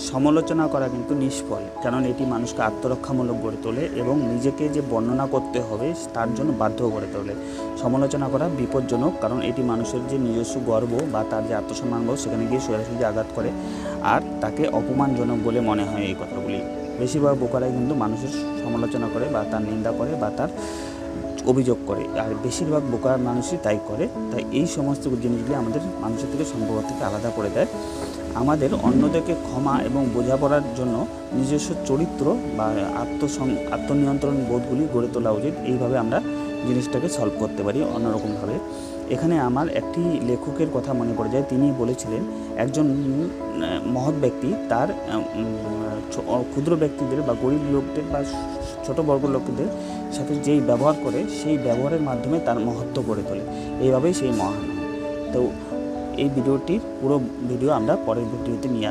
সমালোচনা করা কিন্তু নিষ্ফল, কারণ এটি মানুষকে আত্মরক্ষামূলক গড়ে তোলে এবং নিজেকে যে বর্ণনা করতে হবে তার জন্য বাধ্য করে তোলে। সমালোচনা করা বিপজ্জনক, কারণ এটি মানুষের যে নিজস্ব গর্ব বা তার যে আত্মসম্মানবোধ সেখানে গিয়ে সরাসরি আঘাত করে, আর তাকে অপমানজনক বলে মনে হয় এই কথাগুলি। বেশিরভাগ বোকারাই কিন্তু মানুষের সমালোচনা করে বা তার নিন্দা করে বা তার অভিযোগ করে, আর বেশিরভাগ বোকার মানুষই তাই করে। তাই এই সমস্ত জিনিসগুলি আমাদের মানুষের থেকে সম্পর্ক থেকে আলাদা করে দেয়। আমাদের অন্যদেরকে ক্ষমা এবং বোঝাপড়ার জন্য নিজস্ব চরিত্র বা আত্মনিয়ন্ত্রণ বোধগুলি গড়ে তোলা উচিত। এইভাবে আমরা জিনিসটাকে সলভ করতে পারি অন্যরকমভাবে। এখানে আমার একটি লেখকের কথা মনে পড়ে যায়। তিনি বলেছিলেন একজন মহৎ ব্যক্তি তার ক্ষুদ্র ব্যক্তিদের বা গরিব লোকদের বা ছোট বর্গ লোকদের সাথে যেই ব্যবহার করে সেই ব্যবহারের মাধ্যমে তার মহত্ব গড়ে তোলে, এইভাবেই সেই মহান হয়। তো এই ভিডিওটির পুরো ভিডিও আমরা পরের ভিডিওতে নিয়ে আসবো।